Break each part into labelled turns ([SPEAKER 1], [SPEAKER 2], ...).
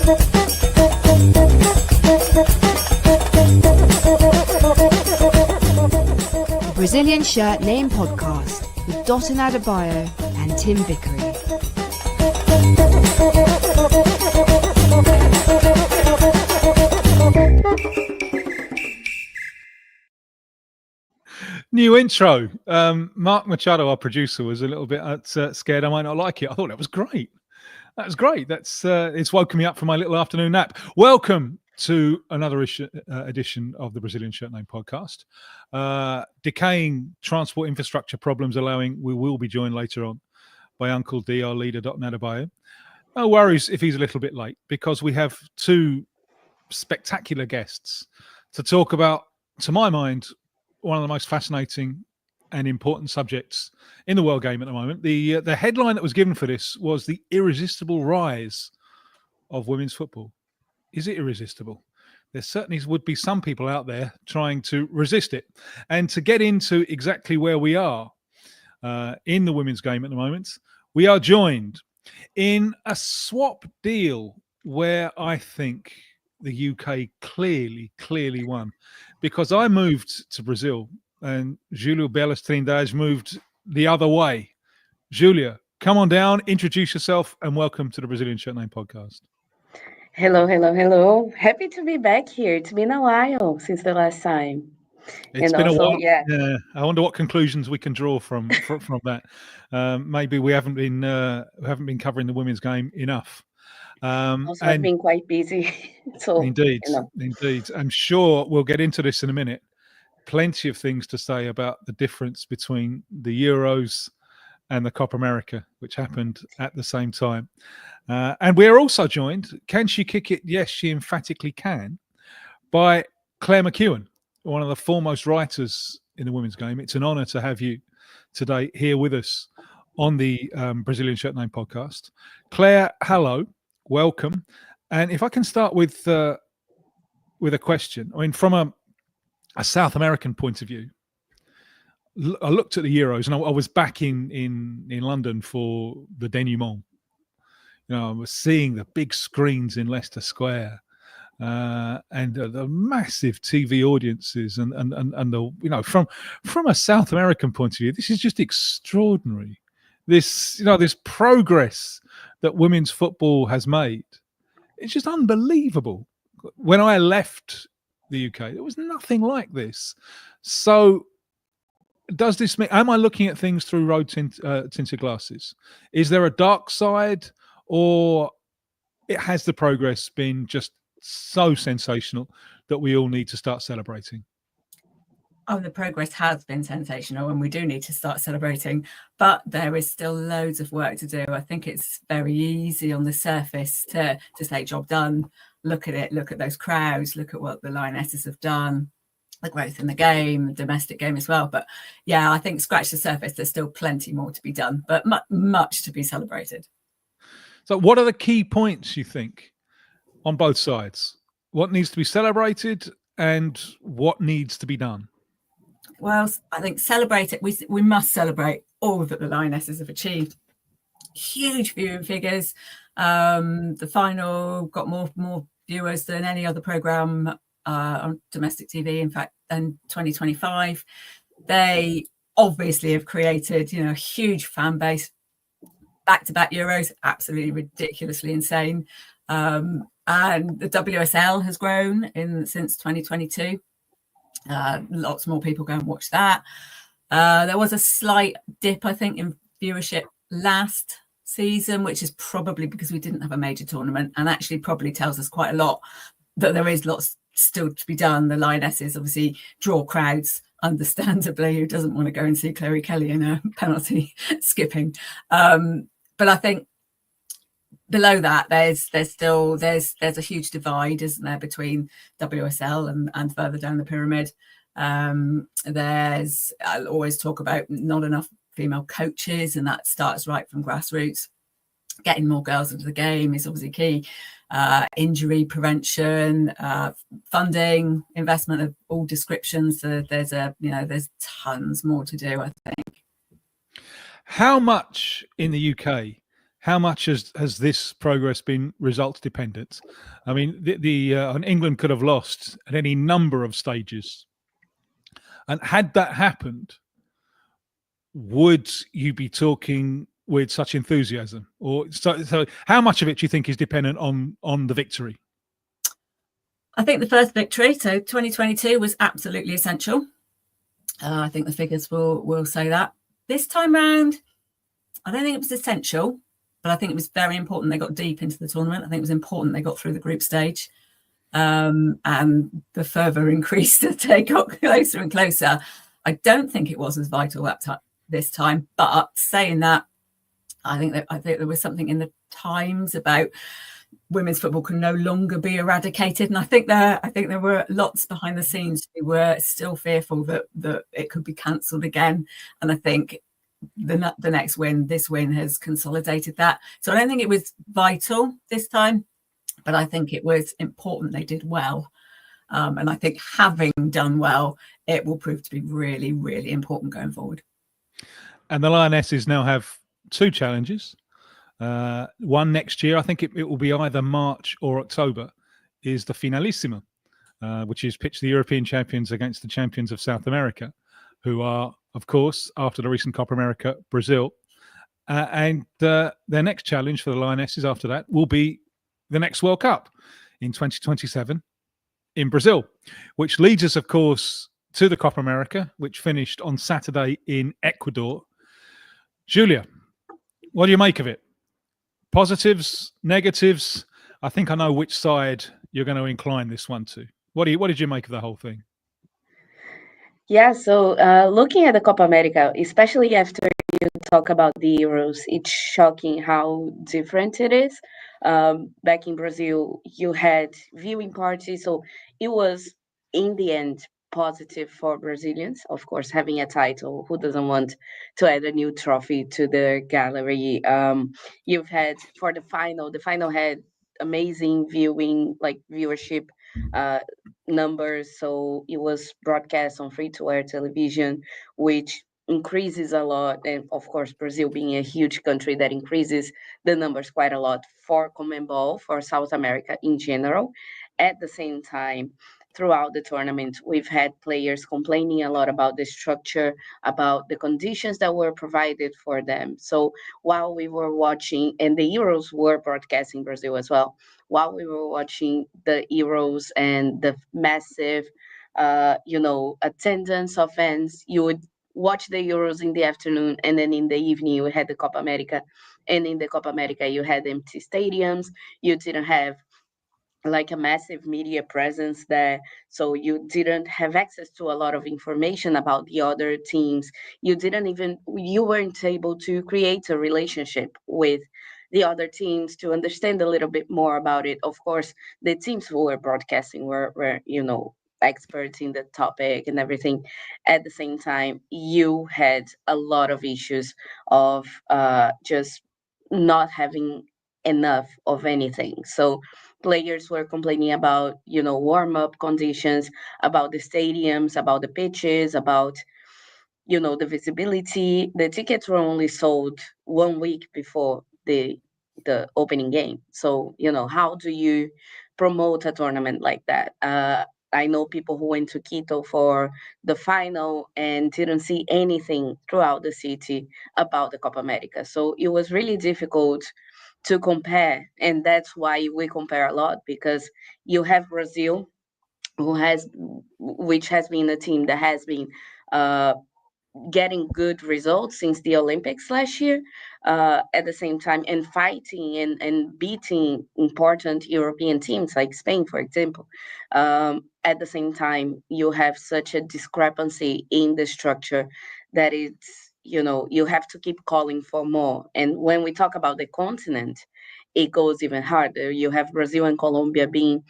[SPEAKER 1] The Brazilian Shirt Name Podcast with Dotun Adebayo and Tim Vickery.
[SPEAKER 2] New intro. Mark Machado, our producer, was a little bit scared I might not like it. I thought that was great. That was great. It's woken me up from my little afternoon nap. Welcome to another edition of the Brazilian Shirt Name Podcast. Decaying transport infrastructure problems allowing, we will be joined later on by Uncle D, our leader, Dotun Adebayo. No worries if he's a little bit late, because we have two spectacular guests to talk about, to my mind, one of the most fascinating and important subjects in the world game at the moment. The headline that was given for this was the irresistible rise of women's football. Is it irresistible? There certainly would be some people out there trying to resist it. And to get into exactly where we are in the women's game at the moment, we are joined in a swap deal where I think the UK clearly won, because I moved to Brazil and Julia Belas Trindade moved the other way. Julia, come on down, introduce yourself, and welcome to the Brazilian Shirt Name Podcast.
[SPEAKER 3] Hello. Happy to be back here. It's been a while since the last time.
[SPEAKER 2] It's been a while. Yeah. I wonder what conclusions we can draw from that. Maybe we haven't been covering the women's game enough.
[SPEAKER 3] Also, I've been quite busy. So
[SPEAKER 2] indeed. I'm sure we'll get into this in a minute. Plenty of things to say about the difference between the Euros and the Copa America, which happened at the same time. And we're also joined, can she kick it? Yes, she emphatically can, by Clare McEwan, one of the foremost writers in the women's game. It's an honour to have you today here with us on the Brazilian Shirt Name Podcast. Clare, hello. Welcome. And if I can start with a question. I mean, from a South American point of view, I looked at the Euros and I was back in London for the denouement. You know, I was seeing the big screens in Leicester Square and the massive TV audiences and the, you know, from a South American point of view, this is just extraordinary. This progress that women's football has made, it's just unbelievable. When I left the UK, there was nothing like this. So does this mean, am I looking at things through rose-tinted glasses? Is there a dark side, or has the progress been just so sensational that we all need to start celebrating?
[SPEAKER 4] Oh, the progress has been sensational and we do need to start celebrating, but there is still loads of work to do. I think it's very easy on the surface to say job done. Look at it, look at those crowds, look at what the Lionesses have done, the growth in the game, the domestic game as well. But yeah, I think scratch the surface, there's still plenty more to be done, but much to be celebrated.
[SPEAKER 2] So what are the key points, you think, on both sides? What needs to be celebrated and what needs to be done?
[SPEAKER 4] Well, I think celebrate it. We must celebrate all that the Lionesses have achieved. Huge viewing figures. The final got more viewers than any other programme on domestic TV, in fact, than 2025. They obviously have created, a huge fan base. Back-to-back Euros, absolutely ridiculously insane. And the WSL has grown since 2022. Lots more people go and watch that. There was a slight dip, I think, in viewership last season, which is probably because we didn't have a major tournament, and actually probably tells us quite a lot that there is lots still to be done. The Lionesses obviously draw crowds, understandably. Who doesn't want to go and see Chloe Kelly in a penalty skipping? But I think below that, there's a huge divide, isn't there, between WSL and further down the pyramid. I'll always talk about not enough female coaches, and that starts right from grassroots. Getting more girls into the game is obviously key. Injury prevention, funding, investment of all descriptions. So there's tons more to do, I think.
[SPEAKER 2] How much in the UK how much has this progress been results dependent? I mean, England could have lost at any number of stages, and had that happened, would you be talking with such enthusiasm? Or so how much of it do you think is dependent on the victory?
[SPEAKER 4] I think the first victory, so 2022, was absolutely essential. I think the figures will say that. This time round, I don't think it was essential, but I think it was very important they got deep into the tournament. I think it was important they got through the group stage. And the further increase that they got closer and closer. I don't think it was as vital this time. But saying that, I think there was something in the Times about women's football can no longer be eradicated, and I think there were lots behind the scenes who were still fearful that it could be cancelled again. And I think the next win, this win, has consolidated that. So I don't think it was vital this time, but I think it was important they did well. And I think having done well, it will prove to be really, really important going forward.
[SPEAKER 2] And the Lionesses now have 2 challenges. One next year, I think it will be either March or October, is the Finalissima, which is pitch the European champions against the champions of South America, who are, of course, after the recent Copa America, Brazil. And their next challenge for the Lionesses after that will be the next World Cup in 2027 in Brazil, which leads us, of course, to the Copa America, which finished on Saturday in Ecuador. Julia, what do you make of it? Positives, negatives? I think I know which side you're going to incline this one to. What did you make of the whole thing?
[SPEAKER 3] Yeah, so looking at the Copa America, especially after you talk about the Euros, it's shocking how different it is. Back in Brazil, you had viewing parties, so it was, in the end, positive for Brazilians. Of course, having a title, who doesn't want to add a new trophy to the gallery? You've had, for the final had amazing viewership numbers. So it was broadcast on free-to-air television, which increases a lot. And of course, Brazil being a huge country, that increases the numbers quite a lot for CONMEBOL, for South America in general. At the same time, throughout the tournament, we've had players complaining a lot about the structure, about the conditions that were provided for them. So while we were watching, and the Euros were broadcast in Brazil as well, while we were watching the Euros and the massive, attendance of fans, you would watch the Euros in the afternoon, and then in the evening you had the Copa America, and in the Copa America you had empty stadiums. You didn't have like a massive media presence there, so you didn't have access to a lot of information about the other teams. You weren't able to create a relationship with the other teams to understand a little bit more about it. Of course, the teams who were broadcasting were experts in the topic and everything. At the same time, you had a lot of issues of just not having enough of anything. So players were complaining about, warm-up conditions, about the stadiums, about the pitches, about, the visibility. The tickets were only sold 1 week before the opening game. So, how do you promote a tournament like that? I know people who went to Quito for the final and didn't see anything throughout the city about the Copa America. So it was really difficult to compare, and that's why we compare a lot, because you have Brazil, which has been a team that has been getting good results since the Olympics last year, at the same time, and fighting and beating important European teams like Spain, for example. At the same time, you have such a discrepancy in the structure that it's, you have to keep calling for more. And when we talk about the continent, it goes even harder. You have Brazil and Colombia being,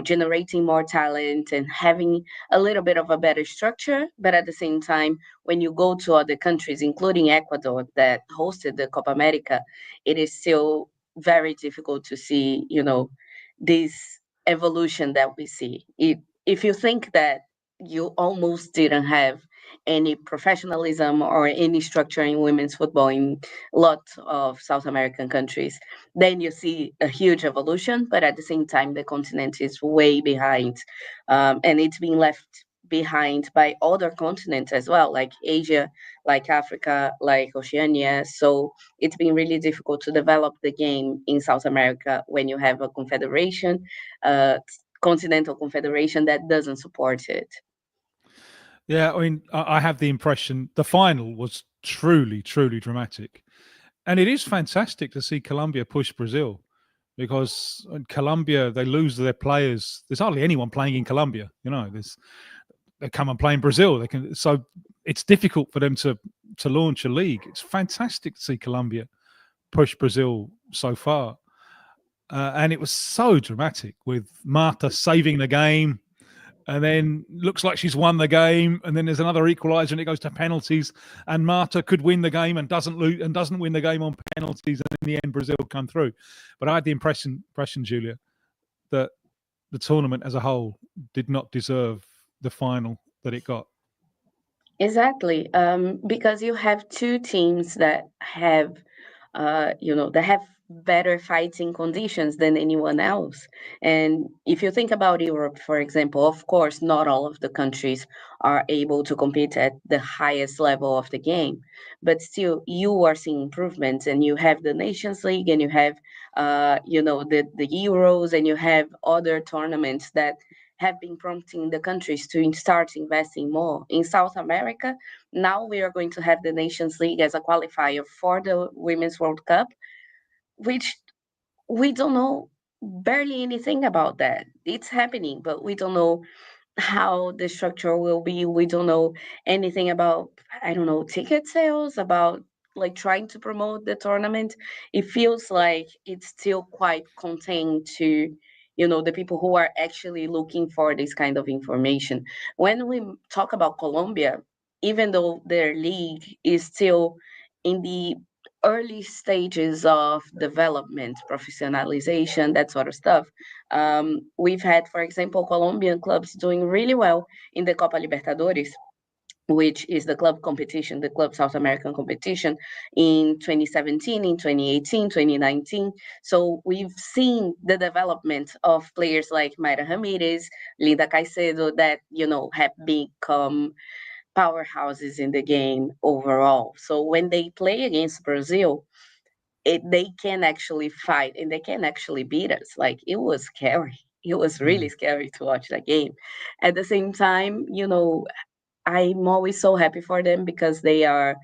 [SPEAKER 3] generating more talent and having a little bit of a better structure. But at the same time, when you go to other countries, including Ecuador, that hosted the Copa America, it is still very difficult to see, this evolution that we see. If you think that you almost didn't have any professionalism or any structure in women's football in lots of South American countries. Then you see a huge evolution, but at the same time, the continent is way behind, and it's being left behind by other continents as well, like Asia, like Africa, like Oceania. So it's been really difficult to develop the game in South America when you have a confederation, continental confederation that doesn't support it.
[SPEAKER 2] Yeah, I mean, I have the impression the final was truly, truly dramatic. And it is fantastic to see Colombia push Brazil, because in Colombia, they lose their players. There's hardly anyone playing in Colombia. They come and play in Brazil. So it's difficult for them to launch a league. It's fantastic to see Colombia push Brazil so far. And it was so dramatic, with Marta saving the game, and then looks like she's won the game, and then there's another equaliser and it goes to penalties, and Marta could win the game and doesn't win the game on penalties, and in the end Brazil come through. But I had the impression, Julia, that the tournament as a whole did not deserve the final that it got.
[SPEAKER 3] Exactly, because you have two teams that have, better fighting conditions than anyone else. And if you think about Europe, for example, of course, not all of the countries are able to compete at the highest level of the game, but still, you are seeing improvements, and you have the Nations League, and you have, the Euros, and you have other tournaments that have been prompting the countries to start investing more. In South America, now we are going to have the Nations League as a qualifier for the Women's World Cup, which we don't know barely anything about that. It's happening, but we don't know how the structure will be. We don't know anything about, ticket sales, about like trying to promote the tournament. It feels like it's still quite contained to, the people who are actually looking for this kind of information. When we talk about Colombia, even though their league is still in the early stages of development, professionalization, that sort of stuff. We've had, for example, Colombian clubs doing really well in the Copa Libertadores, which is the club competition, the club South American competition, in 2017, in 2018, 2019. So we've seen the development of players like Mayra Ramirez, Linda Caicedo, that, have become powerhouses in the game overall. So when they play against Brazil, they can actually fight and they can actually beat us. Like, it was scary. It was really scary to watch that game. At the same time, I'm always so happy for them, because they are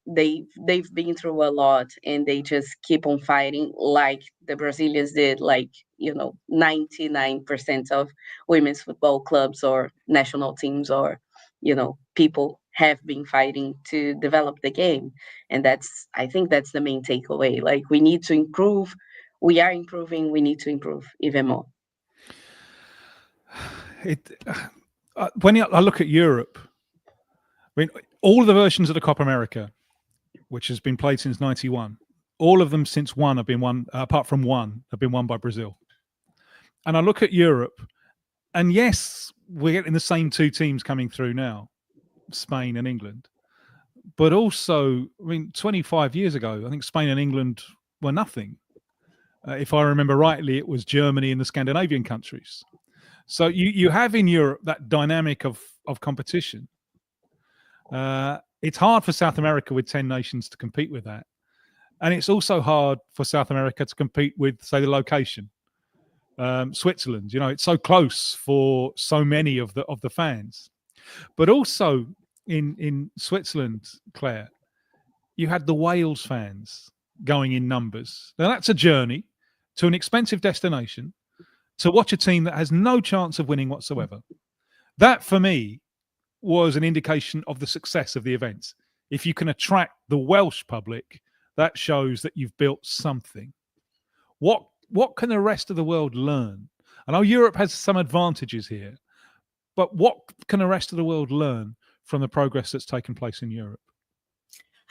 [SPEAKER 3] they've been through a lot, and they just keep on fighting like the Brazilians did, like 99% of women's football clubs or national teams or people have been fighting to develop the game. And I think that's the main takeaway. Like, we need to improve. We are improving. We need to improve even more.
[SPEAKER 2] When I look at Europe, I mean, all the versions of the Copa America, which has been played since '91, all of them since one have been won, apart from one, have been won by Brazil. And I look at Europe, and yes, we're getting the same two teams coming through now, Spain and England. But also, 25 years ago, I think Spain and England were nothing. If I remember rightly, it was Germany and the Scandinavian countries. So you have in Europe that dynamic of competition. It's hard for South America with 10 nations to compete with that. And it's also hard for South America to compete with, say, the location. Switzerland, it's so close for so many of the fans. But also in Switzerland, Claire, you had the Wales fans going in numbers. Now, that's a journey to an expensive destination to watch a team that has no chance of winning whatsoever. That, for me, was an indication of the success of the events. If you can attract the Welsh public, that shows that you've built something. What can the rest of the world learn? I know Europe has some advantages here, but what can the rest of the world learn from the progress that's taken place in Europe?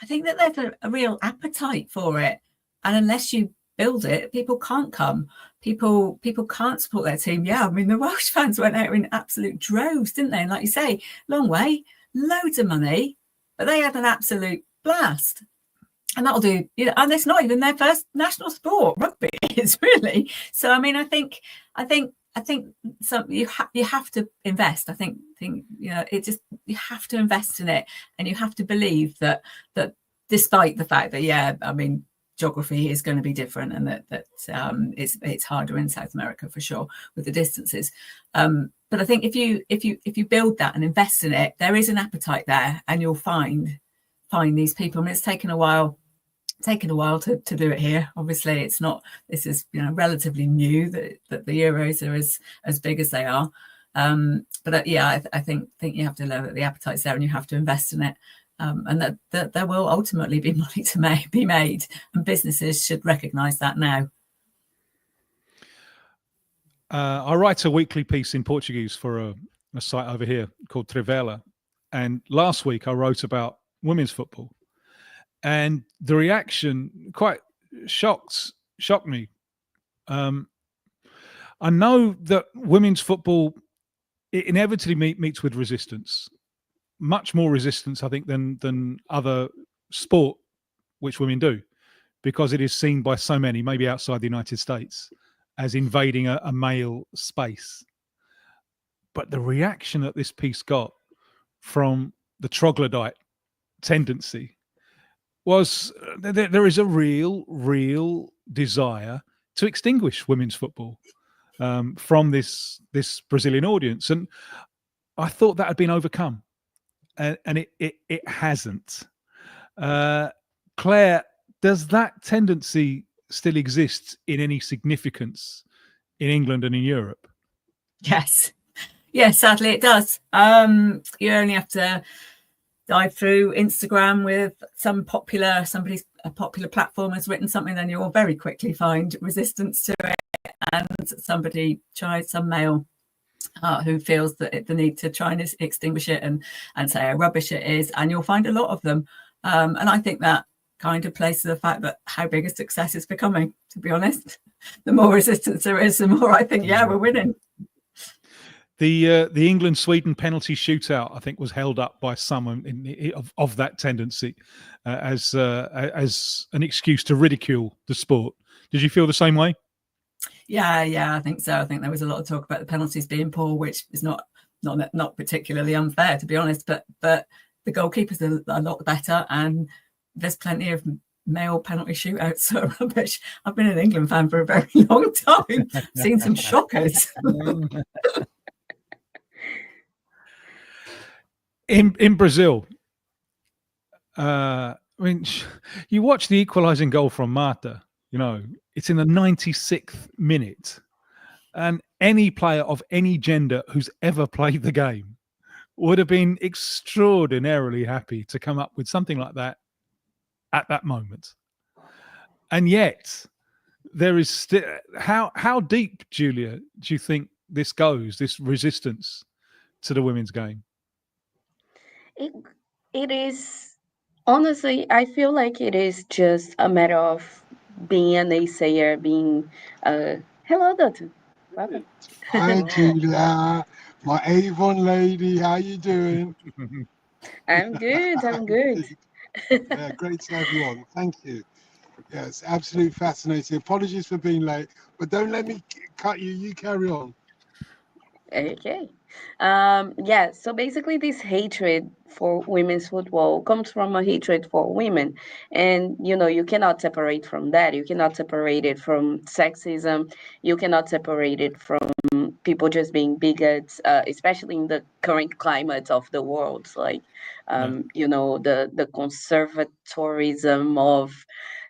[SPEAKER 4] I think that there's a real appetite for it. And unless you build it, people can't come. People can't support their team. Yeah, the Welsh fans went out in absolute droves, didn't they? And like you say, long way loads of money, but they had an absolute blast. And that'll do, and it's not even their first national sport, rugby is really. So I mean, I think some you have to invest. I think it just, you have to invest in it, and you have to believe that despite the fact that I mean, geography is going to be different, and that it's harder in South America for sure with the distances. But I think if you build that and invest in it, there is an appetite there, and you'll find these people. I mean, it's taken a while to do it here. Obviously, this is relatively new that the Euros are as big as they are. But I think you have to know that the appetite's there, and you have to invest in it. And that there will ultimately be money to be made, and businesses should recognise that now.
[SPEAKER 2] I write a weekly piece in Portuguese for a site over here called Trivela, and last week I wrote about women's football, and the reaction quite shocked me. I know that women's football, it inevitably meets with resistance. Much more resistance, I think, than other sport which women do, because it is seen by so many, maybe outside the United States, as invading a male space. But the reaction that this piece got from the troglodyte tendency was there is a real desire to extinguish women's football from this Brazilian audience. And I thought that had been overcome. And it hasn't. Claire, does that tendency still exist in any significance in England and in Europe?
[SPEAKER 4] Yes, sadly it does. You only have to dive through Instagram with a popular platform has written something, then you'll very quickly find resistance to it, and some male who feels that the need to try and extinguish it and say how rubbish it is, and you'll find a lot of them. And I think that kind of plays to the fact that how big a success it's becoming, to be honest. The more resistance there is, the more I think, we're winning.
[SPEAKER 2] The England-Sweden penalty shootout, I think, was held up by some of that tendency as an excuse to ridicule the sport. Did you feel the same way?
[SPEAKER 4] Yeah, I think so. I think there was a lot of talk about the penalties being poor, which is not particularly unfair, to be honest. But the goalkeepers are a lot better, and there's plenty of male penalty shootouts. So rubbish. I've been an England fan for a very long time. Seen some shockers.
[SPEAKER 2] In Brazil, I mean, you watch the equalising goal from Marta. It's in the 96th minute, and any player of any gender who's ever played the game would have been extraordinarily happy to come up with something like that at that moment. And yet, there is still how deep, Julia, do you think this goes? This resistance to the women's game?
[SPEAKER 3] It is, honestly, I feel like it is just a matter of being a naysayer, being hello, Dotun. Welcome.
[SPEAKER 5] Hi, Julia, my Avon lady. How you doing?
[SPEAKER 3] I'm good.
[SPEAKER 5] Yeah, great to have you on. Thank you. Yeah, it's absolutely fascinating. Apologies for being late, but don't let me cut you. You carry on.
[SPEAKER 3] Okay. So basically this hatred for women's football comes from a hatred for women. And, you cannot separate from that. You cannot separate it from sexism. You cannot separate it from people just being bigots, especially in the current climate of the world. Like, the conservatorism of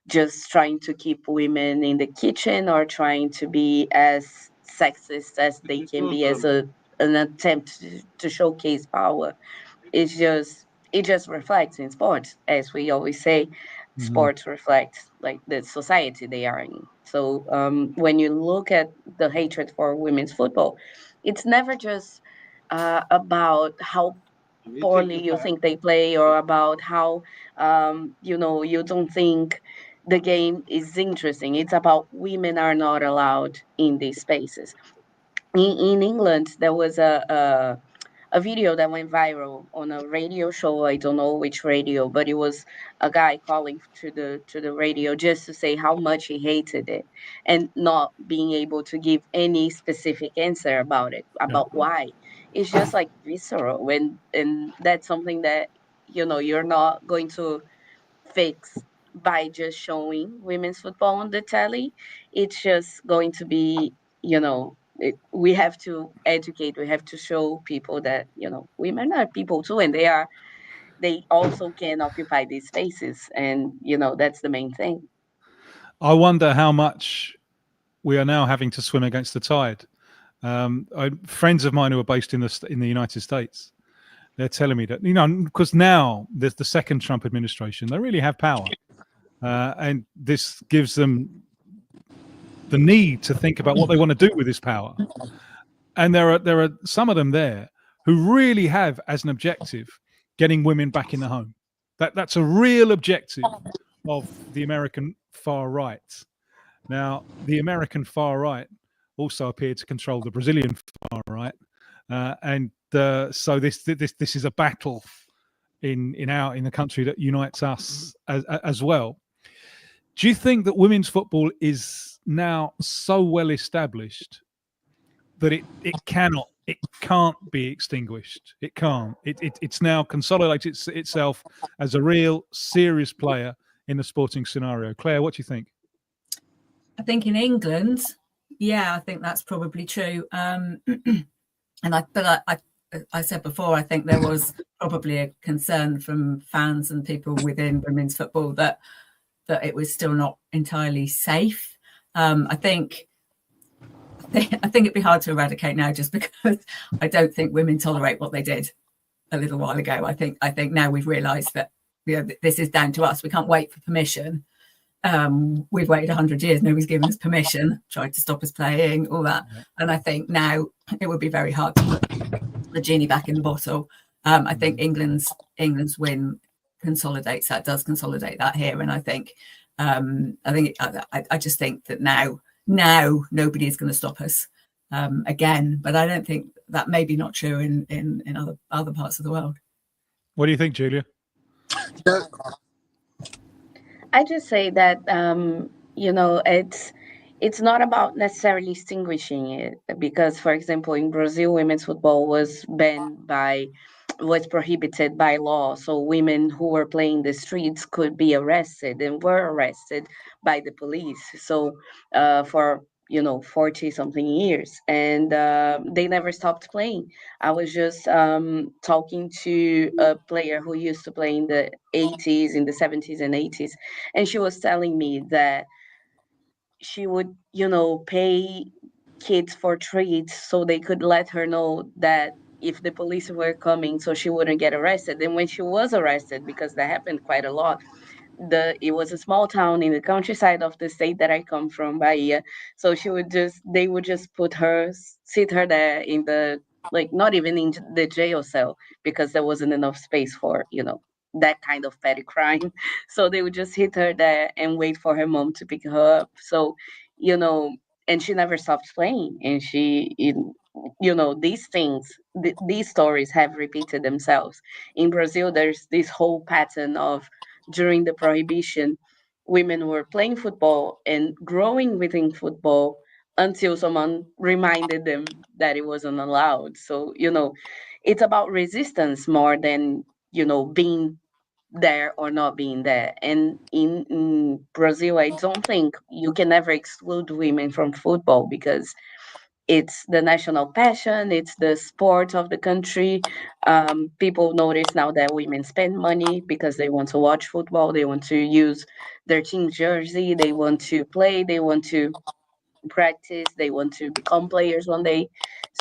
[SPEAKER 3] just trying to keep women in the kitchen, or trying to be as sexist as they can be as an attempt to showcase power. It just reflects in sports, as we always say. Sports reflect like the society they are in. So when you look at the hatred for women's football, it's never just about how poorly you think they play, or about how you don't think the game is interesting. It's about women are not allowed in these spaces. In England, there was a a video that went viral on a radio show. I don't know which radio, but it was a guy calling to the radio just to say how much he hated it, and not being able to give any specific answer about it, about why. It's just like visceral, and that's something that you're not going to fix by just showing women's football on the telly. It's just going to be, we have to educate, we have to show people that, women are people too, and they also can occupy these spaces. And, that's the main thing.
[SPEAKER 2] I wonder how much we are now having to swim against the tide. Friends of mine who are based in the United States, they're telling me that, because now there's the second Trump administration, they really have power. And this gives them the need to think about what they want to do with this power. And there are some of them there who really have as an objective getting women back in the home. That's a real objective of the American far right. Now, the American far right also appear to control the Brazilian far right, so this is a battle in the country that unites us as well. Do you think that women's football is now so well established that it can't be extinguished? It can't. It's now consolidated itself as a real serious player in the sporting scenario. Claire, what do you think?
[SPEAKER 4] I think in England, I think that's probably true. I said before, I think there was probably a concern from fans and people within women's football that it was still not entirely safe. I think it'd be hard to eradicate now, just because I don't think women tolerate what they did a little while ago. I think now we've realised that this is down to us. We can't wait for permission. We've waited 100 years. Nobody's given us permission, tried to stop us playing, all that. And I think now it would be very hard to put the genie back in the bottle. I think England's win consolidates that, does consolidate that here. And I just think that now nobody is going to stop us again. But I don't think that may be not true in other parts of the world.
[SPEAKER 2] What do you think, Julia?
[SPEAKER 3] I just say that it's not about necessarily extinguishing it, because, for example, in Brazil, women's football was prohibited by law. So women who were playing the streets could be arrested, and were arrested by the police. So for 40 something years, and they never stopped playing. I was just talking to a player who used to play in the 80s, in the 70s and 80s, and she was telling me that she would pay kids for treats so they could let her know that if the police were coming, so she wouldn't get arrested. And when she was arrested, because that happened quite a lot, it was a small town in the countryside of the state that I come from, Bahia. So they would just sit her there in the, not even in the jail cell, because there wasn't enough space for, that kind of petty crime. So they would just hit her there and wait for her mom to pick her up. So, and she never stopped playing. And these things, these stories have repeated themselves. In Brazil, there's this whole pattern of, during the prohibition, women were playing football and growing within football until someone reminded them that it wasn't allowed. So, it's about resistance more than, being there or not being there. And in Brazil, I don't think you can ever exclude women from football, because it's the national passion, it's the sport of the country. People notice now that women spend money because they want to watch football, they want to use their team jersey, they want to play, they want to practice, they want to become players one day.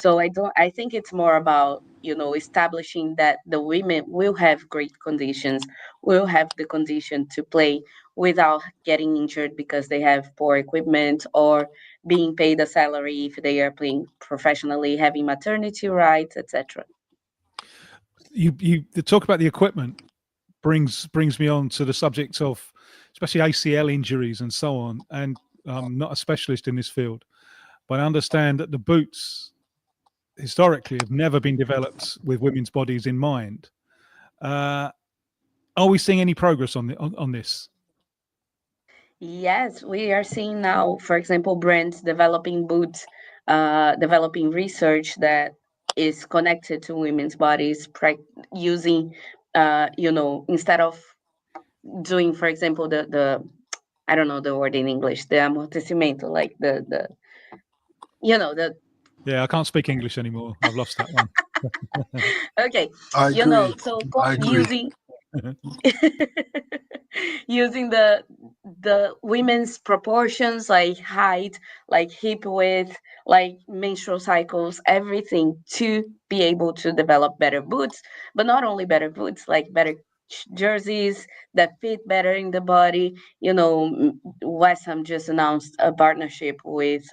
[SPEAKER 3] So I think it's more about establishing that the women will have great conditions, will have the condition to play without getting injured because they have poor equipment, or being paid a salary if they are playing professionally, having maternity rights, etc.
[SPEAKER 2] You talk about the equipment brings me on to the subject of especially ACL injuries and so on. And I'm not a specialist in this field, but I understand that the boots, historically have never been developed with women's bodies in mind. Are we seeing any progress on this?
[SPEAKER 3] Yes, we are seeing now, for example, brands developing boots, developing research that is connected to women's bodies, using, instead of doing, for example, the I don't know the word in English, the amortecimento, like the
[SPEAKER 2] Yeah, I can't speak English anymore. I've lost that one.
[SPEAKER 3] okay,
[SPEAKER 5] I agree.
[SPEAKER 3] so
[SPEAKER 5] I agree.
[SPEAKER 3] using the women's proportions, like height, like hip width, like menstrual cycles, everything, to be able to develop better boots, but not only better boots, like better jerseys that fit better in the body. West Ham just announced a partnership with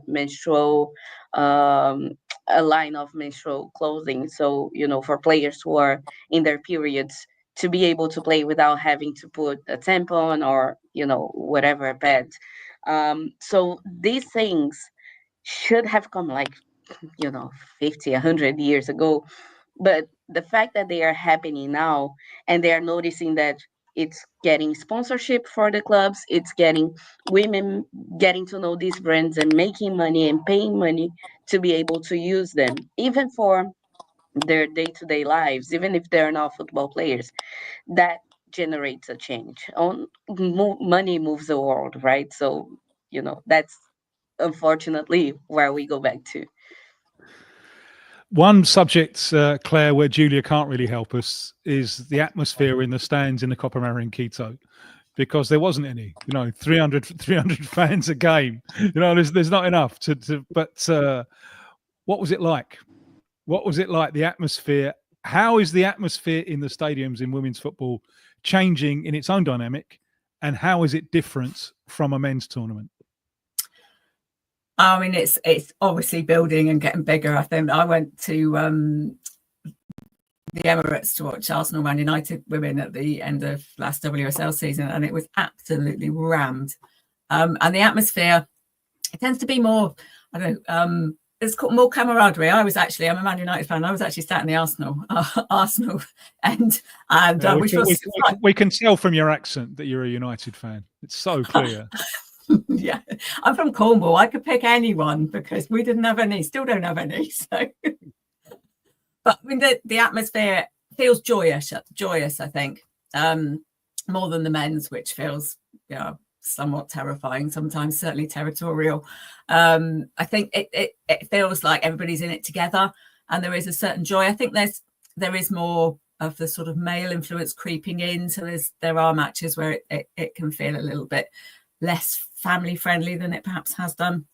[SPEAKER 3] menstrual, a line of menstrual clothing, so for players who are in their periods, to be able to play without having to put a tampon or whatever pad. So these things should have come like 50, 100 years ago, but the fact that they are happening now, and they are noticing that it's getting sponsorship for the clubs, it's getting women getting to know these brands and making money and paying money to be able to use them, even for their day-to-day lives, even if they're not football players, that generates a change. Money moves the world, right? So that's unfortunately where we go back to.
[SPEAKER 2] One subject, Claire, where Julia can't really help us, is the atmosphere in the stands in the Copa América in Quito, because there wasn't any. 300 fans a game. There's not enough to. But what was it like? What was it like? The atmosphere. How is the atmosphere in the stadiums in women's football changing in its own dynamic, and how is it different from a men's tournament?
[SPEAKER 4] I mean, it's obviously building and getting bigger. I think I went to the Emirates to watch Arsenal Man United women at the end of last WSL season, and it was absolutely rammed. And the atmosphere, it tends to be more, I don't know, it's called more camaraderie. I'm a Man United fan. I was actually sat in the Arsenal end, and
[SPEAKER 2] we can tell from your accent that you're a United fan. It's so clear.
[SPEAKER 4] Yeah, I'm from Cornwall. I could pick anyone because we didn't have any, still don't have any. So, but I mean, the atmosphere feels joyous. I think, more than the men's, which feels somewhat terrifying sometimes, certainly territorial. I think it feels like everybody's in it together, and there is a certain joy. I think there is more of the sort of male influence creeping in. So there are matches where it can feel a little bit less family friendly than it perhaps has done,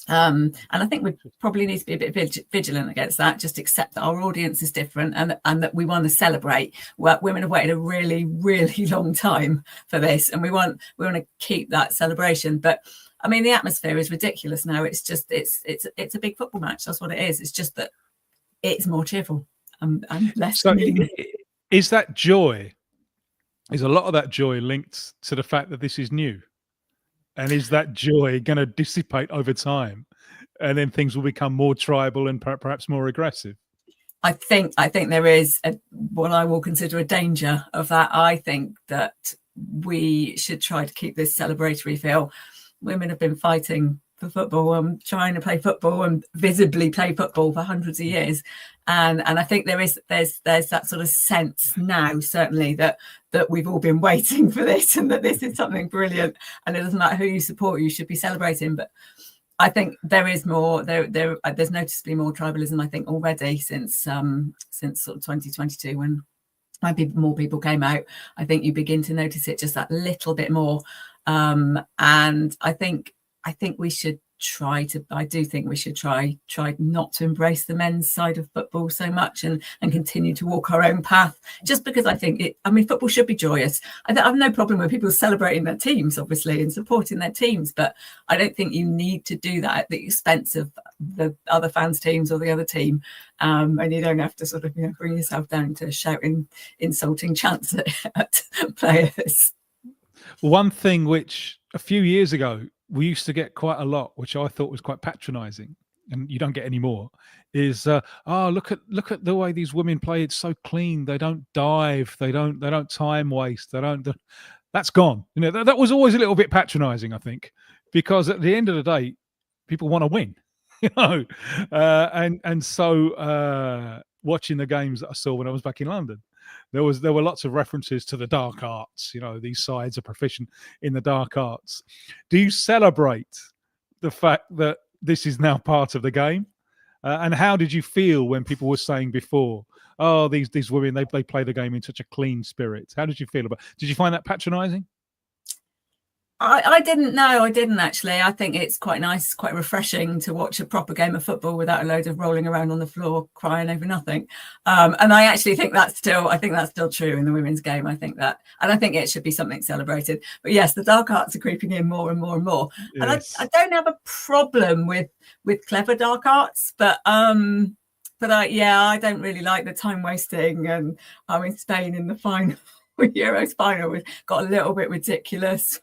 [SPEAKER 4] and I think we probably need to be a bit vigilant against that. Just accept that our audience is different, and that we want to celebrate. Women have waited a really, really long time for this, and we want to keep that celebration. But I mean, the atmosphere is ridiculous now. It's just it's a big football match. That's what it is. It's just that it's more cheerful and less.
[SPEAKER 2] So is that joy? Is a lot of that joy linked to the fact that this is new? And is that joy going to dissipate over time, and then things will become more tribal and perhaps more aggressive?
[SPEAKER 4] I think there is what I will consider a danger of that. I think that we should try to keep this celebratory feel. Women have been fighting for football and trying to play football and visibly play football for hundreds of years, and I think there's that sort of sense now, certainly, that we've all been waiting for this, and that this is something brilliant, and it doesn't matter who you support, you should be celebrating. But I think there is more. There's noticeably more tribalism, I think, already since sort of 2022, when more people came out. I think you begin to notice it just that little bit more, and I think we should try not to embrace the men's side of football so much, and continue to walk our own path, just because I think football should be joyous. I have no problem with people celebrating their teams, obviously, and supporting their teams, but I don't think you need to do that at the expense of the other fans' teams or the other team, and you don't have to sort of bring yourself down to shouting insulting chants at players.
[SPEAKER 2] One thing which a few years ago we used to get quite a lot, which I thought was quite patronising, and you don't get any more, is look at the way these women play. It's so clean. They don't dive. They don't time waste. That's gone. That was always a little bit patronizing, I think, because at the end of the day, people want to win. So watching the games that I saw when I was back in London, there were lots of references to the dark arts. These sides are proficient in the dark arts. Do you celebrate the fact that this is now part of the game? And how did you feel when people were saying before, oh, these women, they play the game in such a clean spirit? How did you feel about it? Did you find that patronizing?
[SPEAKER 4] I didn't know. I didn't actually. I think it's quite nice, quite refreshing to watch a proper game of football without a load of rolling around on the floor crying over nothing. And I actually think that's still true in the women's game. I think that, and I think it should be something celebrated. But yes, the dark arts are creeping in more and more and more. Yes. And I don't have a problem with clever dark arts, but I don't really like the time wasting. And I'm in Spain in the final. Euros final got a little bit ridiculous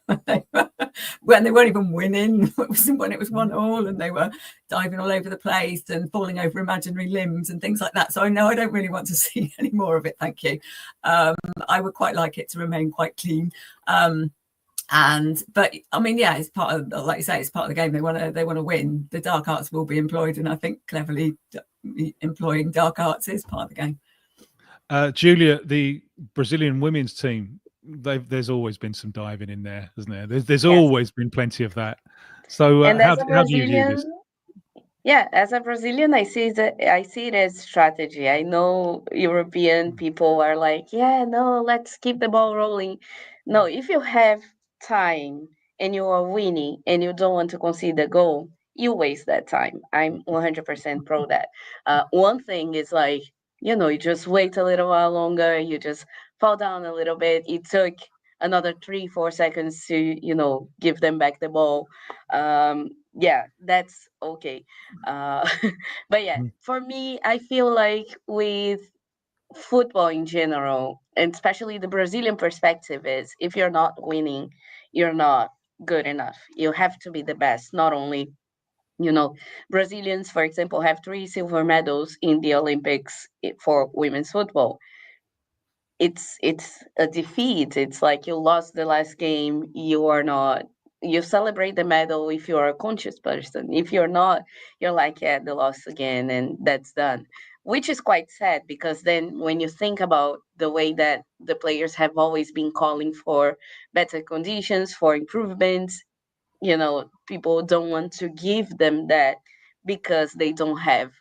[SPEAKER 4] when they weren't even winning, when it was 1-1, and they were diving all over the place and falling over imaginary limbs and things like that. So I know I don't really want to see any more of it. Thank you. I would quite like it to remain quite clean. But I mean, yeah, it's part of, like you say, it's part of the game. They want to win. The dark arts will be employed, and I think cleverly employing dark arts is part of the game.
[SPEAKER 2] Julia, the Brazilian women's team, there's always been some diving in there, isn't there? There's always been plenty of that. So how do you view this?
[SPEAKER 3] Yeah, as a Brazilian, I see it as strategy. I know European people are like, yeah, no, let's keep the ball rolling. No, if you have time and you are winning and you don't want to concede the goal, you waste that time. I'm 100% pro that. One thing is like, you just wait a little while longer, you just fall down a little bit. It took another 3-4 seconds to, give them back the ball. Yeah, that's okay. But yeah, for me, I feel like with football in general, and especially the Brazilian perspective is, if you're not winning, you're not good enough. You have to be the best, not only Brazilians, for example, have 3 silver medals in the Olympics for women's football. It's a defeat. It's like you lost the last game. You celebrate the medal if you're a conscious person. If you're not, you're like, yeah, the loss again, and that's done. Which is quite sad, because then when you think about the way that the players have always been calling for better conditions, for improvements, people don't want to give them that because they don't have,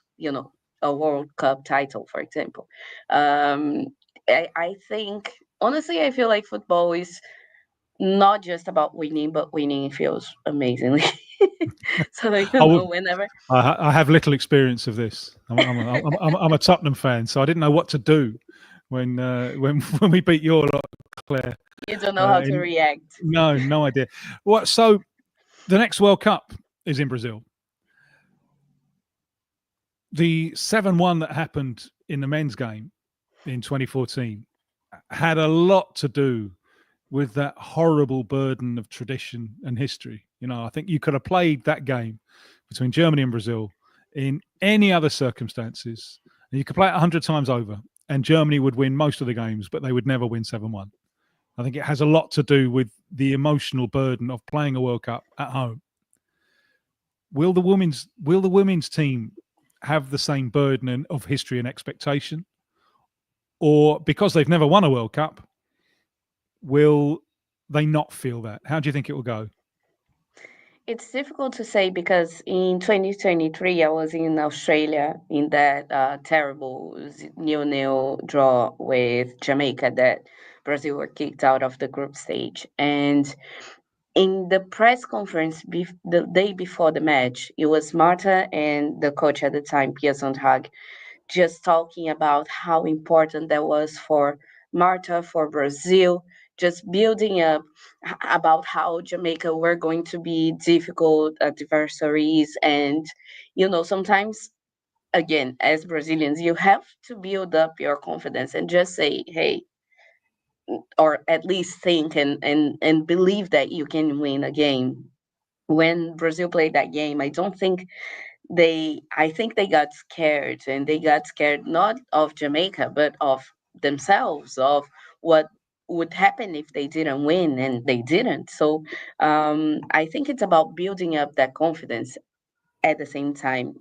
[SPEAKER 3] a World Cup title, for example. I think, honestly, I feel like football is not just about winning, but winning feels amazingly. So whenever
[SPEAKER 2] I have little experience of this. I'm a Tottenham fan, so I didn't know what to do when we beat your lot, Claire.
[SPEAKER 3] You don't know how to react.
[SPEAKER 2] No idea. What? So the next World Cup is in Brazil. The 7-1 that happened in the men's game in 2014 had a lot to do with that horrible burden of tradition and history. I think you could have played that game between Germany and Brazil in any other circumstances, and you could play it 100 times over, and Germany would win most of the games, but they would never win 7-1. I think it has a lot to do with the emotional burden of playing a World Cup at home. Will the women's team have the same burden of history and expectation? Or because they've never won a World Cup, will they not feel that? How do you think it will go?
[SPEAKER 3] It's difficult to say, because in 2023, I was in Australia in that terrible 0-0 draw with Jamaica that Brazil were kicked out of the group stage. And in the press conference the day before the match, it was Marta and the coach at the time, Pia Sundhage, just talking about how important that was for Marta, for Brazil, just building up about how Jamaica were going to be difficult adversaries. And, sometimes, again, as Brazilians, you have to build up your confidence and just say, hey, or at least think and believe that you can win a game. When Brazil played that game, I don't think I think they got scared, and they got scared not of Jamaica, but of themselves, of what would happen if they didn't win, and they didn't. So I think it's about building up that confidence. At the same time,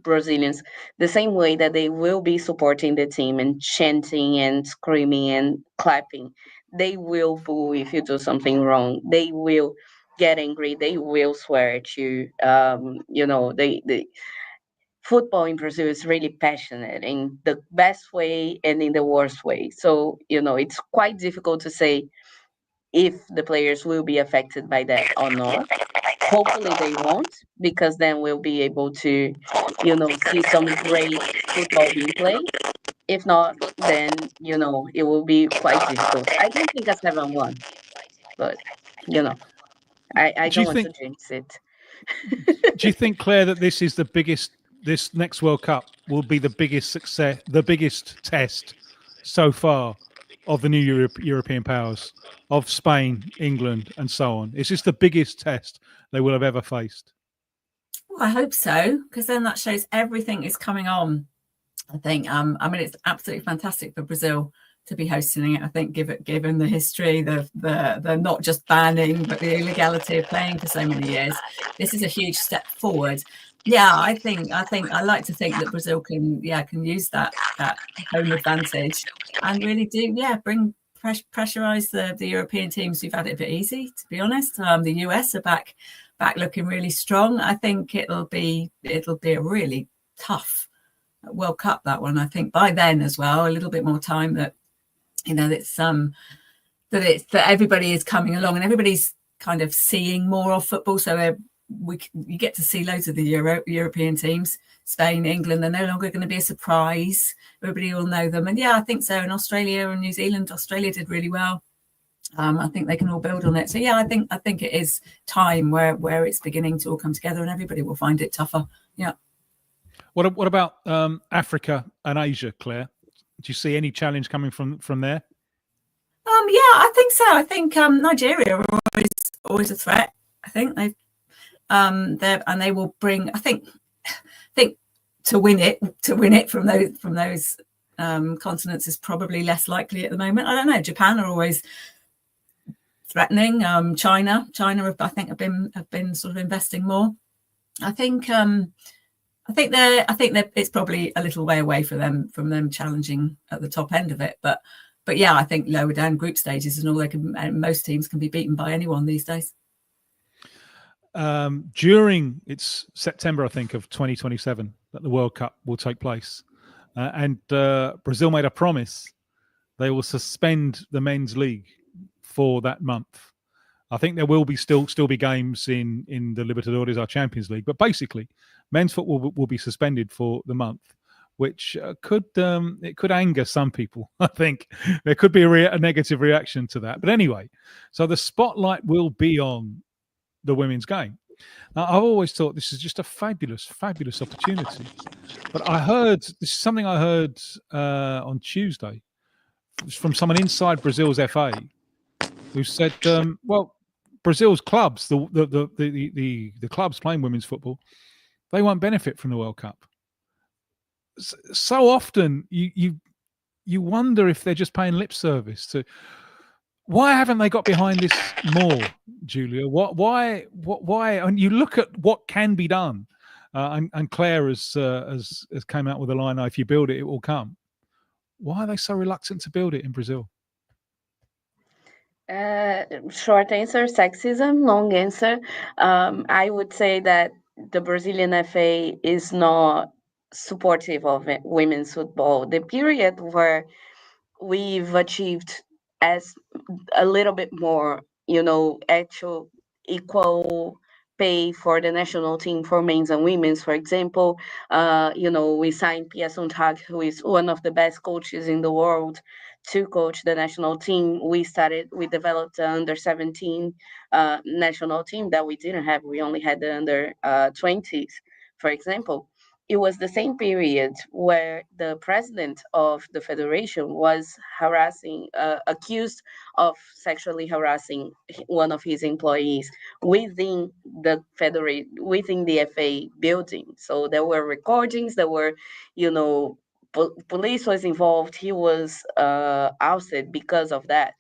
[SPEAKER 3] Brazilians, the same way that they will be supporting the team and chanting and screaming and clapping, they will boo if you do something wrong. They will get angry. They will swear at you. They football in Brazil is really passionate in the best way and in the worst way. So, it's quite difficult to say if the players will be affected by that or not. Hopefully they won't, because then we'll be able to, see some great football being played. If not, then, it will be quite difficult. I don't think a 7-1, but, I
[SPEAKER 2] Do you
[SPEAKER 3] don't want to
[SPEAKER 2] think?
[SPEAKER 3] jinx it.
[SPEAKER 2] Do you think, Claire, that this is the biggest? This next World Cup will be the biggest success, the biggest test so far of the new European powers, of Spain, England, and so on. Is this the biggest test they will have ever faced?
[SPEAKER 4] Well, I hope so, because then that shows everything is coming on. I think. It's absolutely fantastic for Brazil to be hosting it. I think, given the history, the not just banning, but the illegality of playing for so many years, this is a huge step forward. Yeah, I like to think that Brazil can use that home advantage and really do pressurize the European teams who've had it a bit easy, to be honest. The US are back looking really strong. I think it'll be a really tough World Cup, that one. I think by then as well, a little bit more time that that everybody is coming along and everybody's kind of seeing more of football. So you get to see loads of the European teams, Spain, England. They're no longer going to be a surprise. Everybody will know them. And yeah, I think so. In Australia and New Zealand, Australia did really well. I think they can all build on it. So yeah, I think it is time where it's beginning to all come together and everybody will find it tougher. Yeah.
[SPEAKER 2] What about Africa and Asia, Claire? Do you see any challenge coming from there?
[SPEAKER 4] Yeah, I think so. I think Nigeria are always a threat. I think they will bring. I think to win it from those continents is probably less likely at the moment. I don't know. Japan are always threatening. China, I think have been sort of investing more. I think it's probably a little way away from them challenging at the top end of it, but yeah, I think lower down group stages and all, most teams can be beaten by anyone these days.
[SPEAKER 2] During it's September, I think, of 2027 that the World Cup will take place, and Brazil made a promise they will suspend the men's league for that month. I think there will be still be games in the Libertadores, our Champions League, but basically men's football will be suspended for the month, which could anger some people. I think there could be a negative reaction to that. But anyway, so the spotlight will be on the women's game. Now, I've always thought this is just a fabulous opportunity. But this is something I heard on Tuesday from someone inside Brazil's FA who said, well, Brazil's clubs, the clubs playing women's football, they won't benefit from the World Cup. So often you wonder if they're just paying lip service to. Why haven't they got behind this more, Julia? Why? And you look at what can be done, and Claire has came out with a line: "If you build it, it will come." Why are they so reluctant to build it in Brazil?
[SPEAKER 3] Short answer, sexism. Long answer, I would say that the Brazilian FA is not supportive of women's football. The period where we've achieved as a little bit more, actual equal pay for the national team for men's and women's, for example. We signed Pia Sundhag, who is one of the best coaches in the world, to coach the national team. We developed the under 17 national team that we didn't have. We only had the under 20s, for example. it was the same period where the president of the federation was accused of sexually harassing one of his employees within within the FA building. So there were recordings, there were, police was involved. He was ousted because of that.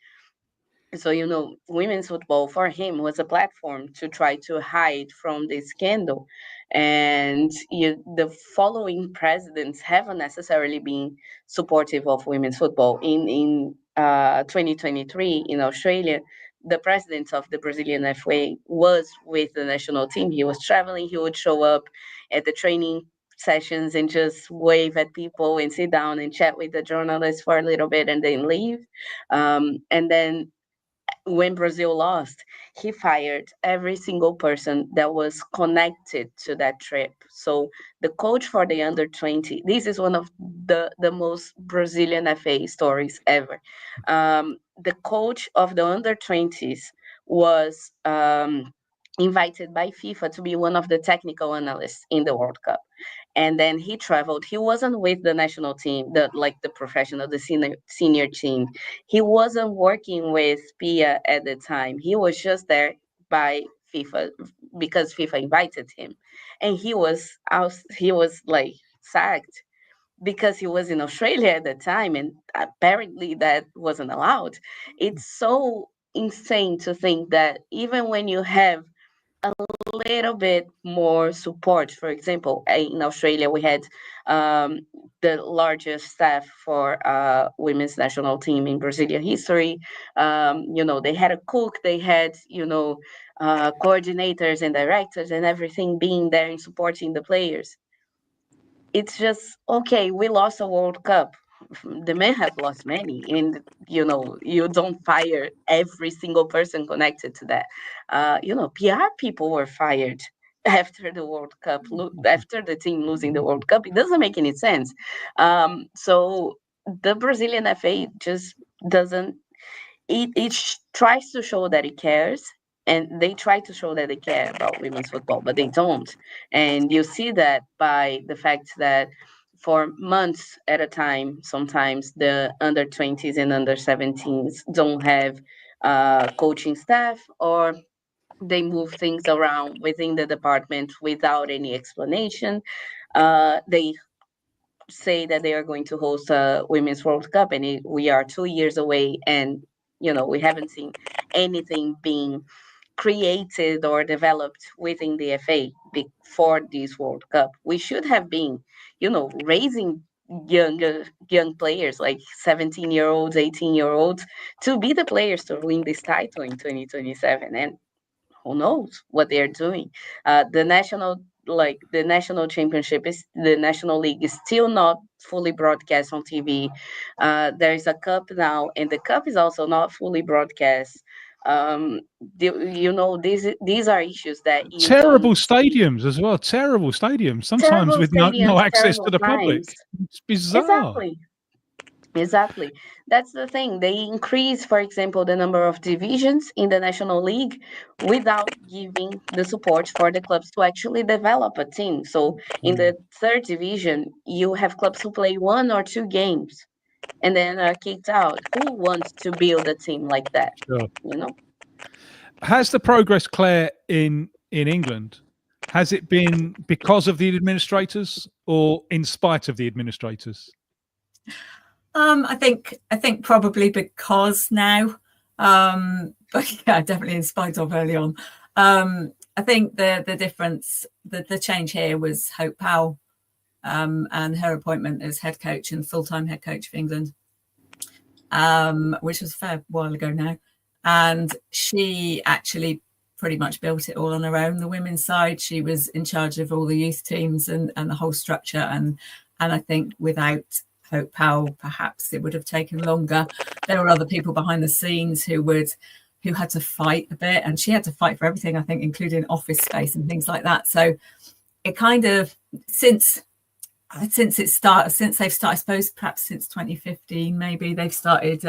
[SPEAKER 3] So, women's football for him was a platform to try to hide from this scandal. And the following presidents haven't necessarily been supportive of women's football. In 2023 in Australia, the president of the Brazilian FA was with the national team. He was traveling. He would show up at the training sessions and just wave at people and sit down and chat with the journalists for a little bit and then leave. And then when Brazil lost, he fired every single person that was connected to that trip. So the coach for the under 20, this is one of the most Brazilian FA stories ever. The coach of the under 20s was invited by FIFA to be one of the technical analysts in the World Cup. And then he traveled. He wasn't with the national team, the professional, the senior team. He wasn't working with Pia at the time. He was just there by FIFA because FIFA invited him, and he was like sacked because he was in Australia at the time, and apparently that wasn't allowed. It's so insane to think that even when you have a little bit more support. For example, in Australia, we had the largest staff for women's national team in Brazilian history. They had a cook, they had, coordinators and directors and everything being there and supporting the players. It's just, okay, we lost a World Cup. The men have lost many, and you don't fire every single person connected to that. PR people were fired after the World Cup, after the team losing the World Cup. It doesn't make any sense. So the Brazilian FA just doesn't. It tries to show that it cares, and they try to show that they care about women's football, but they don't. And you see that by the fact that for months at a time, sometimes the under 20s and under 17s don't have coaching staff, or they move things around within the department without any explanation. They say that they are going to host a Women's World Cup, and we are 2 years away, and we haven't seen anything being created or developed within the FA before this World Cup. We should have been, raising young players like 17-year-olds, 18-year-olds to be the players to win this title in 2027. And who knows what they're doing? The national championship the national league is still not fully broadcast on TV. There's a cup now, and the cup is also not fully broadcast. These are issues that
[SPEAKER 2] terrible stadiums as well. Terrible stadiums, sometimes with no access to the public. It's bizarre.
[SPEAKER 3] Exactly. That's the thing. They increase, for example, the number of divisions in the National League without giving the support for the clubs to actually develop a team. So in the third division, you have clubs who play 1 or 2 games and then are kicked out. Who wants to build a team like that?
[SPEAKER 2] Sure. Has the progress, Claire, in England, has it been because of the administrators or in spite of the administrators?
[SPEAKER 4] I think probably because now, but yeah, definitely in spite of early on. I think the difference, the change here was Hope Powell and her appointment as head coach and full-time head coach of England, which was a fair while ago now. And she actually pretty much built it all on her own. The women's side, she was in charge of all the youth teams and the whole structure. And I think without Hope Powell, perhaps it would have taken longer. There were other people behind the scenes who had to fight a bit, and she had to fight for everything, I think, including office space and things like that. So it kind of since they've started, I suppose perhaps since 2015, maybe they've started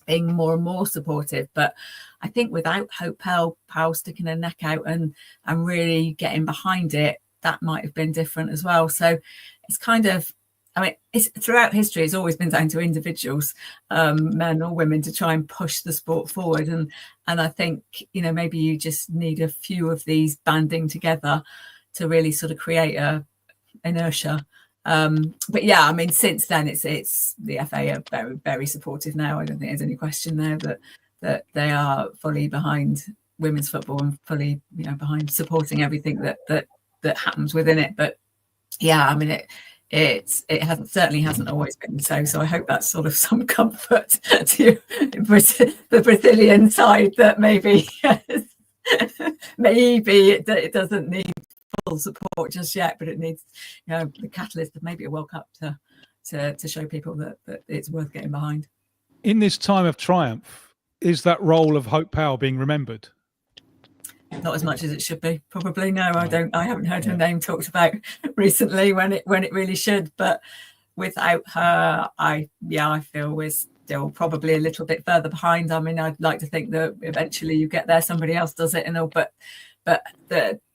[SPEAKER 4] being more and more supportive. But I think without Hope Powell sticking her neck out and really getting behind it, that might have been different as well. So it's kind of, I mean, it's throughout history, it's always been down to individuals, men or women, to try and push the sport forward. And I think, you know, maybe you just need a few of these banding together to really sort of create a inertia. But yeah, I mean, since then, it's the FA are very, very supportive now. I don't think there's any question there that they are fully behind women's football and fully, you know, behind supporting everything that happens within it. But yeah, I mean, it certainly hasn't always been so. So I hope that's sort of some comfort to the Brazilian side, that maybe it doesn't need full support just yet, but it needs, you know, the catalyst of maybe a World Cup to show people that it's worth getting behind.
[SPEAKER 2] In this time of triumph, is that role of Hope Powell being remembered?
[SPEAKER 4] Not as much as it should be, probably. No, I haven't heard her name talked about recently when it really should. But without her, I feel we're still probably a little bit further behind. I mean, I'd like to think that eventually you get there, somebody else does it and all, but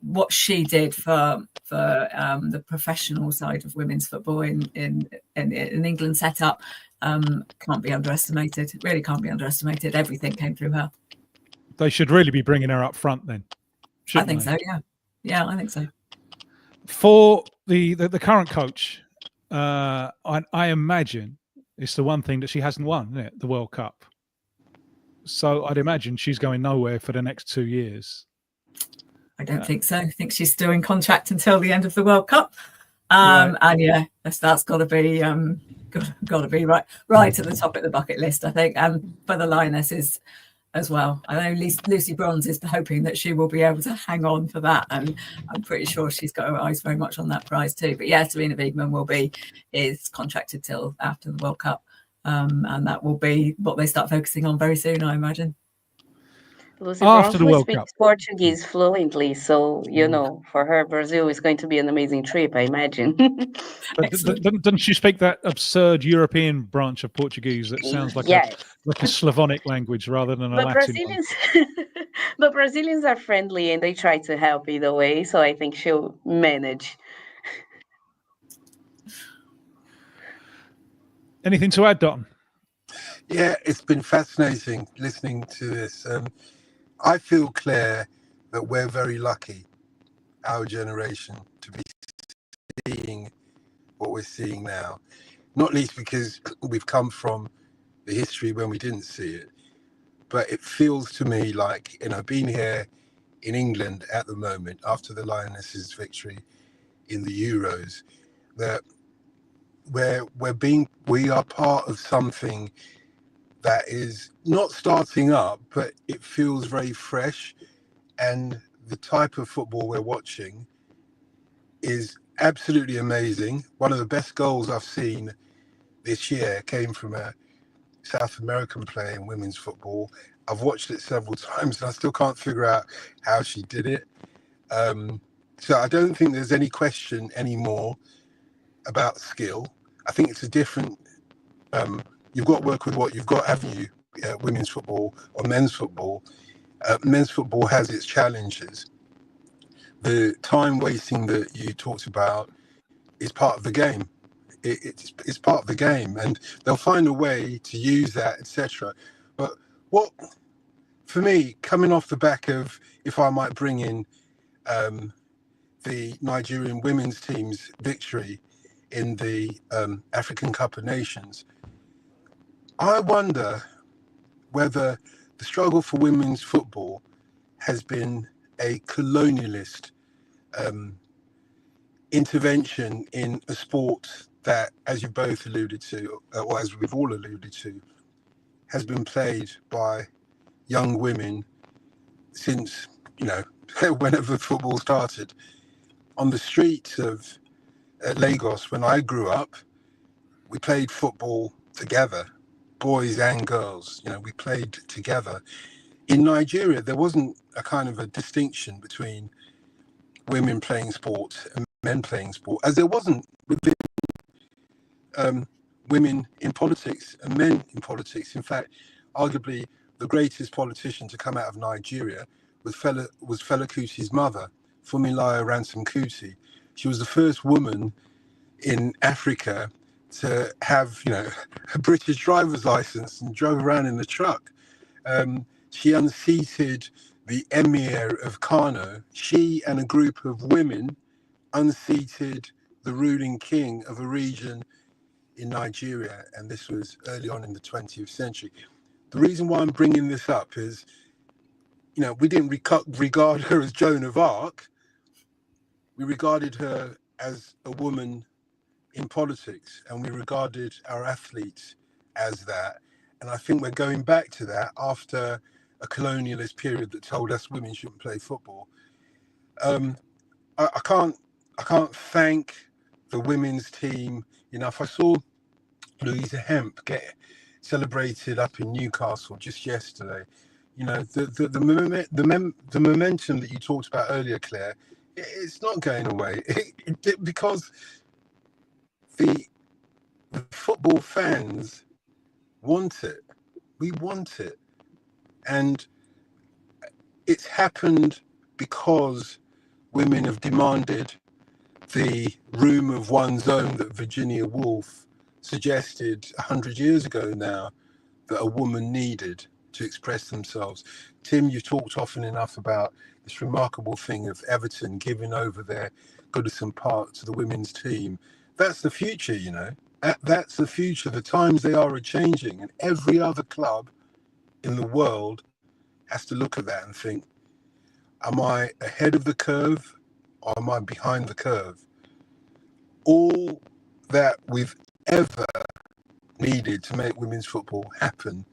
[SPEAKER 4] what she did for the professional side of women's football in England setup can't be underestimated. It really can't be underestimated. Everything came through her.
[SPEAKER 2] They should really be bringing her up front then.
[SPEAKER 4] I think so. Yeah, I think so.
[SPEAKER 2] For the current coach, I imagine it's the one thing that she hasn't won, isn't it? The World Cup. So I'd imagine she's going nowhere for the next 2 years.
[SPEAKER 4] I don't think so. I think she's still in contract until the end of the World Cup.
[SPEAKER 2] Right.
[SPEAKER 4] And yeah, that's got to be right at the top of the bucket list, I think, and for the Lionesses as well. I know Lucy Bronze is hoping that she will be able to hang on for that, and I'm pretty sure she's got her eyes very much on that prize too. But yeah, Serena Wiegmann is contracted till after the World Cup, and that will be what they start focusing on very soon, I imagine.
[SPEAKER 3] Lucy Bronze speaks Portuguese fluently, so you know, for her, Brazil is going to be an amazing trip, I imagine.
[SPEAKER 2] But doesn't she speak that absurd European branch of Portuguese that sounds like a Slavonic language rather than a Latin one?
[SPEAKER 3] But Brazilians are friendly and they try to help either way, so I think she'll manage.
[SPEAKER 2] Anything to add, Dotun?
[SPEAKER 5] Yeah, it's been fascinating listening to this. I feel, Claire, that we're very lucky, our generation, to be seeing what we're seeing now. Not least because we've come from the history when we didn't see it. But it feels to me like, you know, being here in England at the moment, after the Lionesses' victory in the Euros, that we are part of something that is not starting up, but it feels very fresh, and the type of football we're watching is absolutely amazing. One of the best goals I've seen this year came from a South American player in women's football. I've watched it several times and I still can't figure out how she did it. So I don't think there's any question anymore about skill. I think it's a different you've got to work with what you've got, haven't you? Women's football or men's football. Men's football has its challenges. The time wasting that you talked about is part of the game. It's part of the game, and they'll find a way to use that, etc. But what, for me, coming off the back of, if I might bring in the Nigerian women's team's victory in the African Cup of Nations, I wonder whether the struggle for women's football has been a colonialist intervention in a sport that, as you both alluded to, or as we've all alluded to, has been played by young women since, you know, whenever football started. On the streets of Lagos, when I grew up, we played football together. Boys and girls, you know, we played together. In Nigeria, there wasn't a kind of a distinction between women playing sport and men playing sport, as there wasn't within women in politics and men in politics. In fact, arguably the greatest politician to come out of Nigeria was Fela Kuti's mother, Funmilayo Ransome Kuti, She was the first woman in Africa to have, a British driver's license and drove around in the truck. She unseated the Emir of Kano. She and a group of women unseated the ruling king of a region in Nigeria, and this was early on in the 20th century. The reason why I'm bringing this up is, we didn't regard her as Joan of Arc. We regarded her as a woman in politics, and we regarded our athletes as that. And I think we're going back to that after a colonialist period that told us women shouldn't play football. I can't thank the women's team enough. I saw Louisa Hemp get celebrated up in Newcastle just yesterday. The momentum that you talked about earlier, Claire, it's not going away because the football fans want it. We want it. And it's happened because women have demanded the room of one's own that Virginia Woolf suggested 100 years ago now that a woman needed to express themselves. Tim, you've talked often enough about this remarkable thing of Everton giving over their Goodison Park to the women's team. That's the future, That's the future. The times they are changing, and every other club in the world has to look at that and think, am I ahead of the curve or am I behind the curve? All that we've ever needed to make women's football happen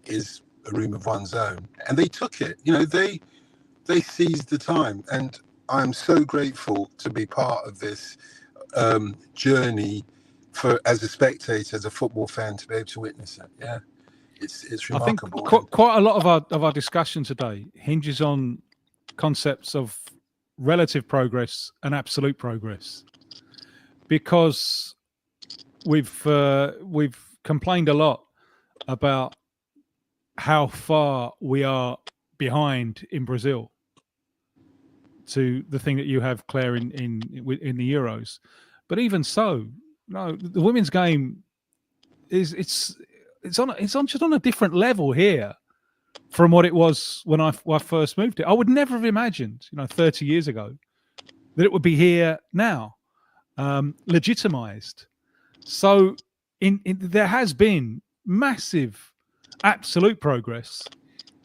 [SPEAKER 5] is a room of one's own. And they took it. They seized the time. And I'm so grateful to be part of this journey as a spectator, as a football fan, to be able to witness it. Yeah, it's remarkable.
[SPEAKER 2] I think quite a lot of our discussion today hinges on concepts of relative progress and absolute progress, because we've complained a lot about how far we are behind in Brazil to the thing that you have, Claire, in the Euros. But even so, no, the women's game is it's just on a different level here from what it was when I first moved here. I would never have imagined, 30 years ago, that it would be here now, legitimized. So there has been massive absolute progress.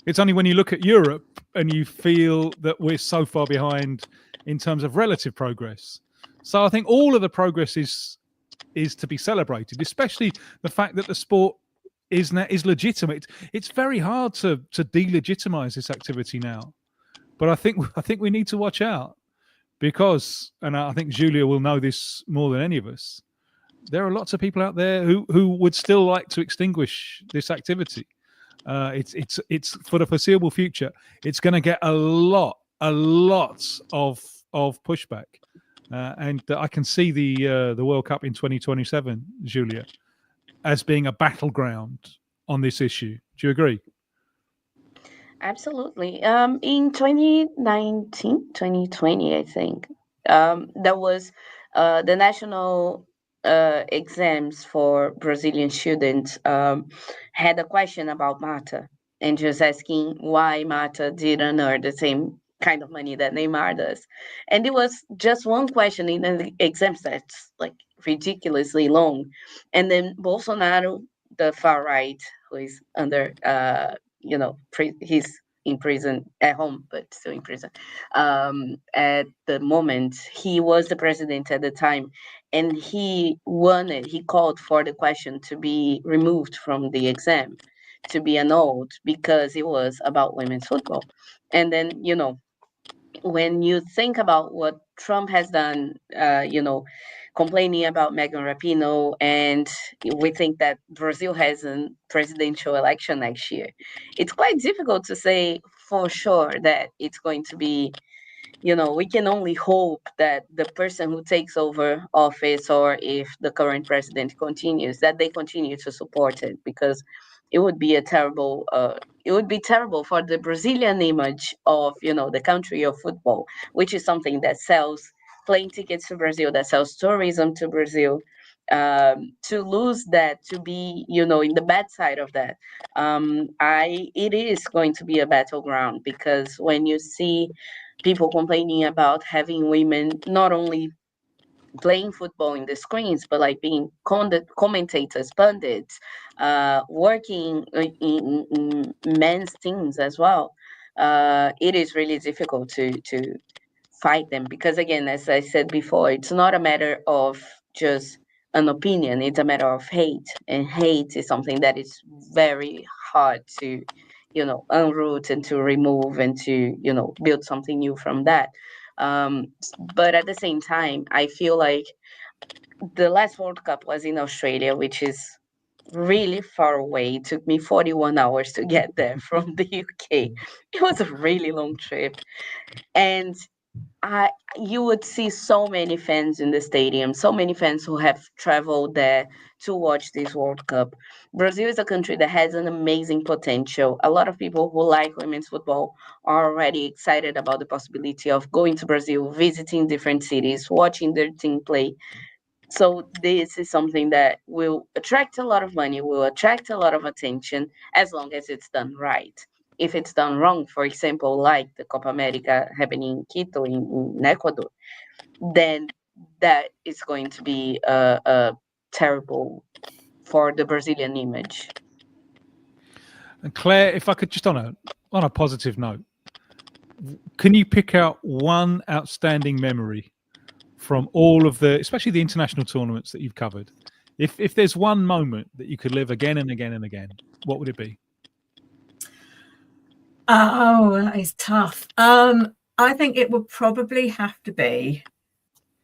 [SPEAKER 2] It's only when you look at Europe and you feel that we're so far behind in terms of relative progress. So I think all of the progress is to be celebrated, especially the fact that the sport is legitimate. It's very hard to delegitimize this activity now, but I think we need to watch out, because, and I think Julia will know this more than any of us, there are lots of people out there who would still like to extinguish this activity. It's for the foreseeable future. It's going to get a lot of pushback, and I can see the World Cup in 2027, Julia, as being a battleground on this issue. Do you agree?
[SPEAKER 3] Absolutely. In 2019, 2020, I think, there was the national exams for Brazilian students had a question about Mata, and just asking why Mata didn't earn the same kind of money that Neymar does. And it was just one question in the exams that's like ridiculously long. And then Bolsonaro, the far right, who is under he's in prison at home, but still in prison. At the moment, he was the president at the time, and he called for the question to be removed from the exam, to be annulled, because it was about women's football. And then, when you think about what Trump has done, complaining about Megan Rapinoe, and we think that Brazil has a presidential election next year, it's quite difficult to say for sure that it's going to be, we can only hope that the person who takes over office, or if the current president continues, that they continue to support it, because it would be terrible for the Brazilian image of, the country of football, which is something that sells plane tickets to Brazil, that sells tourism to Brazil. To lose that, to be, in the bad side of that, it is going to be a battleground, because when you see people complaining about having women not only playing football in the screens, but like being commentators, pundits, working in men's teams as well, it is really difficult to fight them, because again, as I said before, it's not a matter of just an opinion, it's a matter of hate, and hate is something that is very hard to unroot and to remove, and to build something new from that. But at the same time, I feel like the last World Cup was in Australia, which is really far away. It took me 41 hours to get there from the UK. It was a really long trip. And you would see so many fans in the stadium, so many fans who have traveled there to watch this World Cup. Brazil is a country that has an amazing potential. A lot of people who like women's football are already excited about the possibility of going to Brazil, visiting different cities, watching their team play. So this is something that will attract a lot of money, will attract a lot of attention, as long as it's done right. If it's done wrong, for example, like the Copa America happening in Quito, in Ecuador, then that is going to be terrible for the Brazilian image.
[SPEAKER 2] And Claire, if I could just on a positive note, can you pick out one outstanding memory from all of especially the international tournaments that you've covered? If there's one moment that you could live again and again and again, what would it be?
[SPEAKER 4] Oh, that is tough. I think it would probably have to be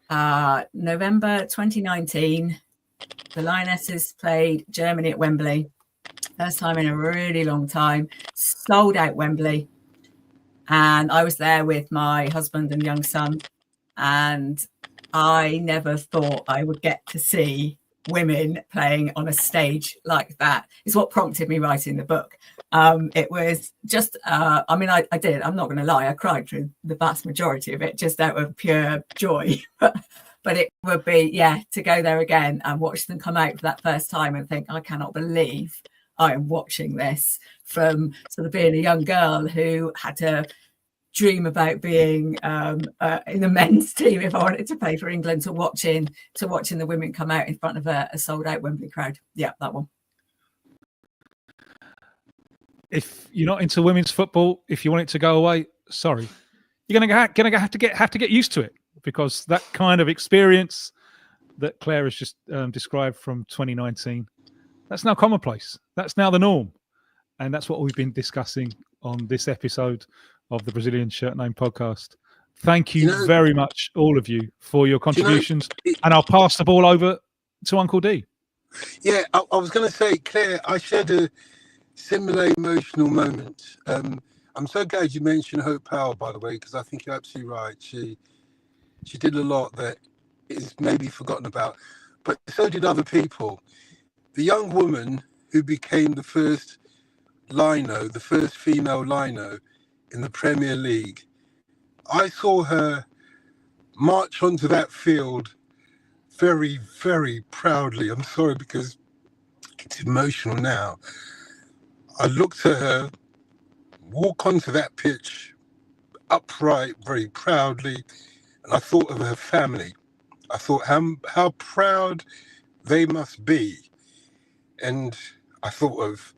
[SPEAKER 4] November 2019. The Lionesses played Germany at Wembley. First time in a really long time. Sold out Wembley. And I was there with my husband and young son. And I never thought I would get to see women playing on a stage like that. It's what prompted me writing the book. It was just, I did, I'm not going to lie, I cried through the vast majority of it just out of pure joy. But it would be, to go there again and watch them come out for that first time and think, I cannot believe I am watching this, from sort of being a young girl who had to dream about being in the men's team if I wanted to play for England, to watching the women come out in front of a sold out Wembley crowd. Yeah, that one.
[SPEAKER 2] If you're not into women's football, if you want it to go away, sorry, you're gonna have to get used to it, because that kind of experience that Claire has just described from 2019, that's now commonplace. That's now the norm, and that's what we've been discussing on this episode of the Brazilian Shirt Name podcast. Thank you very much, all of you, for your contributions, and I'll pass the ball over to Uncle D.
[SPEAKER 5] Yeah, I was going to say, Claire, I shared a similar emotional moment. I'm so glad you mentioned Hope Powell, by the way, because I think you're absolutely right. She did a lot that is maybe forgotten about, but so did other people. The young woman who became the first lino, the first female lino in the Premier League, I saw her march onto that field very, very proudly. I'm sorry because it's emotional now. I looked at her walk onto that pitch upright, very proudly, and I thought of her family. I thought how proud they must be. And I thought of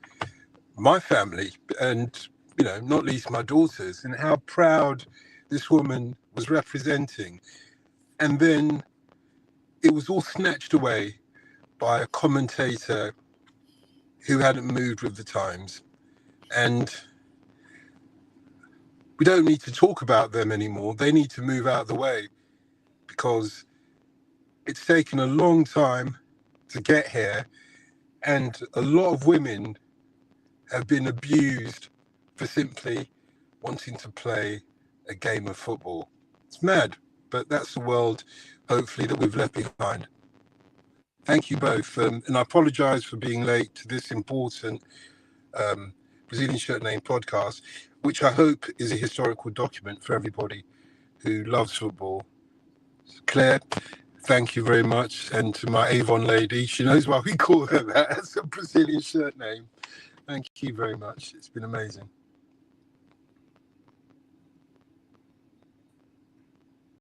[SPEAKER 5] my family and, not least my daughters, and how proud this woman was representing. And then it was all snatched away by a commentator who hadn't moved with the times. And we don't need to talk about them anymore. They need to move out of the way, because it's taken a long time to get here. And a lot of women have been abused for simply wanting to play a game of football. It's mad, but that's the world, hopefully, that we've left behind. Thank you both. And I apologize for being late to this important Brazilian Shirt Name podcast, which I hope is a historical document for everybody who loves football. Claire, thank you very much. And to my Avon lady, she knows why we call her that. That's a Brazilian shirt name. Thank you very much. It's been amazing.